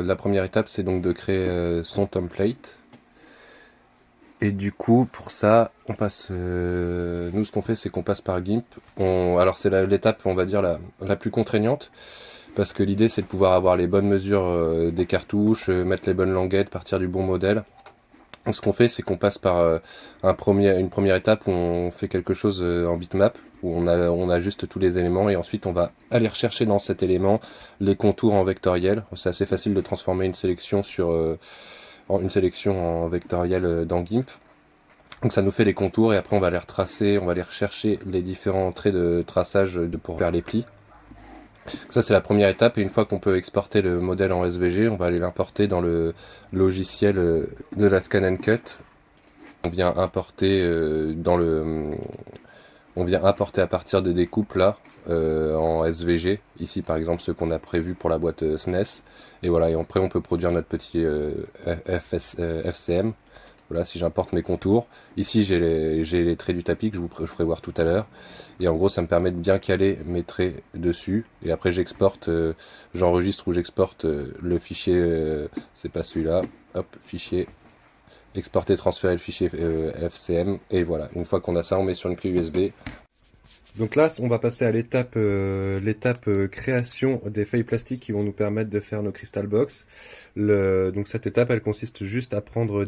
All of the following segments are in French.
La première étape, c'est donc de créer son template. Et du coup, pour ça, on passe. Nous, ce qu'on fait, c'est qu'on passe par GIMP. Alors, c'est l'étape, on va dire, la plus contraignante. Parce que l'idée, c'est de pouvoir avoir les bonnes mesures des cartouches, mettre les bonnes languettes, partir du bon modèle. Donc, ce qu'on fait, c'est qu'on passe par une première étape où on fait quelque chose en bitmap, où on ajuste tous les éléments, et ensuite on va aller rechercher dans cet élément les contours en vectoriel. C'est assez facile de transformer une sélection une sélection en vectoriel dans GIMP. Donc ça nous fait les contours, et après on va les retracer, on va aller rechercher les différents traits de traçage pour faire les plis. Ça, c'est la première étape, et une fois qu'on peut exporter le modèle en SVG, on va aller l'importer dans le logiciel de la Scan Cut. On vient importer on vient importer à partir des découpes là en SVG. Ici, par exemple, ceux qu'on a prévus pour la boîte SNES. Et voilà, et après on peut produire notre petit FCM. Voilà, si j'importe mes contours. Ici, j'ai les traits du tapis que je ferai voir tout à l'heure. Et en gros, ça me permet de bien caler mes traits dessus. Et après, j'exporte, j'enregistre ou j'exporte le fichier. C'est pas celui-là. Hop, fichier. Exporter, transférer le fichier FCM. Et voilà, une fois qu'on a ça, on met sur une clé USB. Donc là, on va passer à l'étape création des feuilles plastiques qui vont nous permettre de faire nos crystal box. Donc cette étape, elle consiste juste à prendre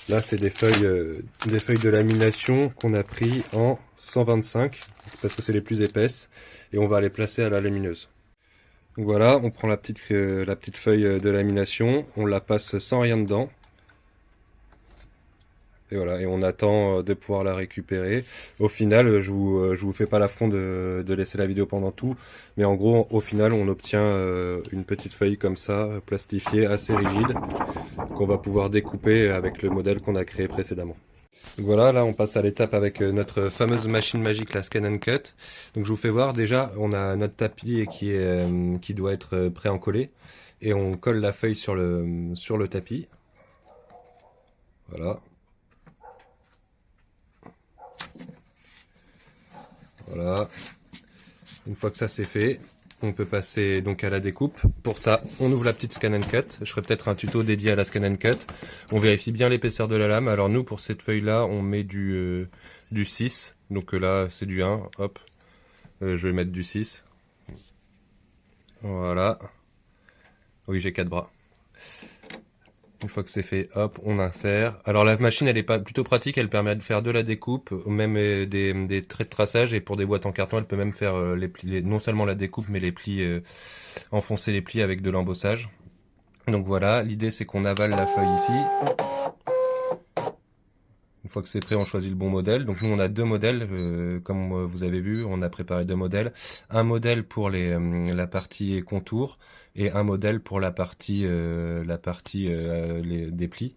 là, c'est des feuilles de lamination qu'on a pris en 125 parce que c'est les plus épaisses, et on va les placer à la lamineuse. Donc voilà, on prend la petite feuille de lamination, on la passe sans rien dedans. Et voilà, et on attend de pouvoir la récupérer. Au final, je vous fais pas l'affront de laisser la vidéo pendant tout, mais en gros, au final, on obtient une petite feuille comme ça, plastifiée, assez rigide, qu'on va pouvoir découper avec le modèle qu'on a créé précédemment. Donc voilà, là on passe à l'étape avec notre fameuse machine magique, la Scan Cut. Donc je vous fais voir, déjà, on a notre tapis qui doit être prêt à en coller, et on colle la feuille sur le tapis. Voilà. Voilà, une fois que ça c'est fait, on peut passer donc à la découpe. Pour ça, on ouvre la petite Scan Cut. Je ferai peut-être un tuto dédié à la Scan Cut. On vérifie bien l'épaisseur de la lame. Alors nous, pour cette feuille-là, on met du 6. Donc là, c'est du 1. Hop, je vais mettre du 6. Voilà. Oui, j'ai 4 bras. Une fois que c'est fait, hop, on insère. Alors la machine, elle est plutôt pratique, elle permet de faire de la découpe, même des traits de traçage, et pour des boîtes en carton, elle peut même faire les plis, non seulement la découpe, mais les plis, enfoncer les plis avec de l'embossage. Donc voilà, l'idée c'est qu'on avale la feuille ici. Une fois que c'est prêt, on choisit le bon modèle. Donc nous, on a deux modèles, comme vous avez vu, on a préparé deux modèles. Un modèle pour la partie contour, et un modèle pour la partie des plis.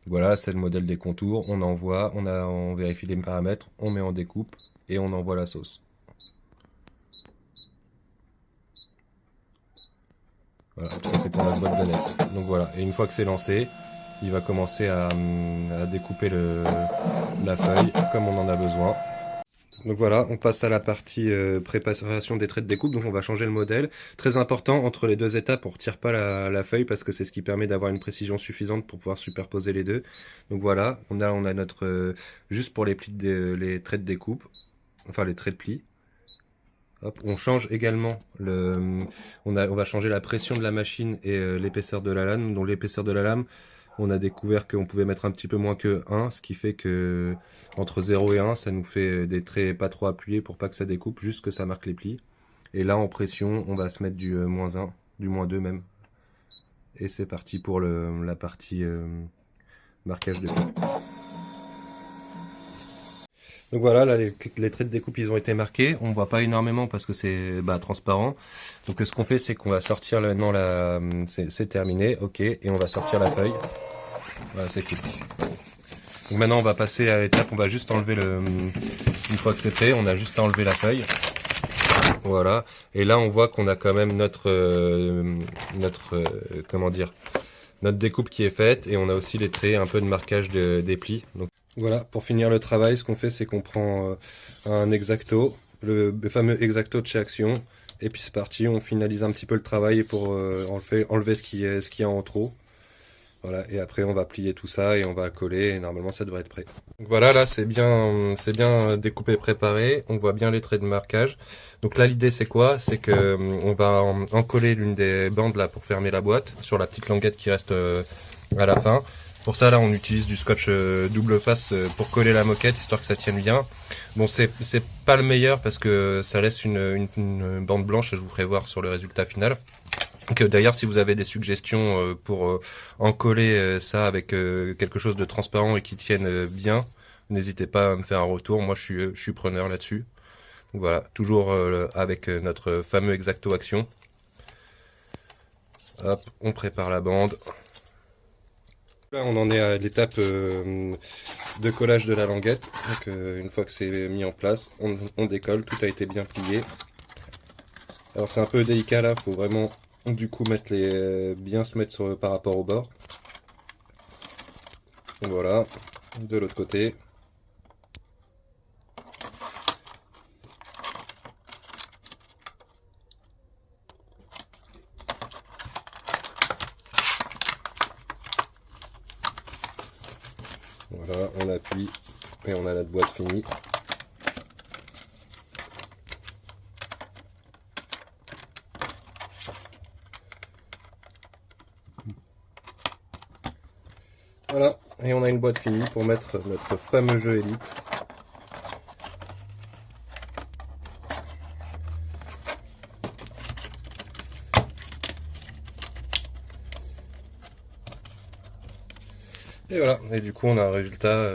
Voilà, c'est le modèle des contours. On envoie, on vérifie les paramètres, on met en découpe et on envoie la sauce. Voilà, tout ça c'est pour notre boîte de NES. Donc voilà, et une fois que c'est lancé, il va commencer à découper la feuille comme on en a besoin. Donc voilà, on passe à la partie préparation des traits de découpe. Donc on va changer le modèle. Très important, entre les deux étapes, on retire pas la feuille, parce que c'est ce qui permet d'avoir une précision suffisante pour pouvoir superposer les deux. Donc voilà, on a notre juste pour les plis les traits de découpe, enfin les traits de plis. Hop, on change également on va changer la pression de la machine et l'épaisseur de la lame. Donc l'épaisseur de la lame, on a découvert qu'on pouvait mettre un petit peu moins que 1, ce qui fait que entre 0 et 1, ça nous fait des traits pas trop appuyés pour pas que ça découpe, juste que ça marque les plis. Et là, en pression, on va se mettre du moins 1, du moins 2 même. Et c'est parti pour la partie marquage de plis. Donc voilà, là les traits de découpe ils ont été marqués. On voit pas énormément parce que c'est transparent. Donc ce qu'on fait, c'est qu'on va sortir maintenant c'est terminé, ok, et on va sortir la feuille. Voilà, c'est tout. Donc maintenant on va passer à l'étape, on va juste enlever une fois que c'est prêt, on a juste à enlever la feuille. Voilà, et là on voit qu'on a quand même notre comment dire, notre découpe qui est faite, et on a aussi les traits, un peu de marquage des plis. Donc voilà, pour finir le travail, ce qu'on fait, c'est qu'on prend un X-Acto, le fameux X-Acto de chez Action, Et puis c'est parti, on finalise un petit peu le travail pour enlever ce qu'il y a en trop. Voilà, et après on va plier tout ça et on va coller et normalement ça devrait être prêt. Donc voilà, là c'est bien découpé, préparé. On voit bien les traits de marquage. Donc là l'idée c'est quoi? C'est que on va en coller l'une des bandes là pour fermer la boîte sur la petite languette qui reste à la fin. Pour ça là on utilise du scotch double face pour coller la moquette histoire que ça tienne bien. Bon c'est pas le meilleur parce que ça laisse une bande blanche et je vous ferai voir sur le résultat final. D'ailleurs, si vous avez des suggestions pour en coller ça avec quelque chose de transparent et qui tienne bien, n'hésitez pas à me faire un retour. Moi, je suis preneur là-dessus. Donc voilà, toujours avec notre fameux Exacto Action. Hop, on prépare la bande. Là, on en est à l'étape de collage de la languette. Donc, une fois que c'est mis en place, on décolle. Tout a été bien plié. Alors, c'est un peu délicat là. Faut vraiment du coup bien se mettre par rapport au bord. Voilà, de l'autre côté. Voilà, on appuie et on a notre boîte finie. Voilà, et on a une boîte finie pour mettre notre fameux jeu Elite. Et voilà, et du coup on a un résultat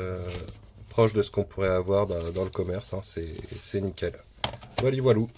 proche de ce qu'on pourrait avoir dans le commerce, hein. C'est nickel. Voilà, voilou.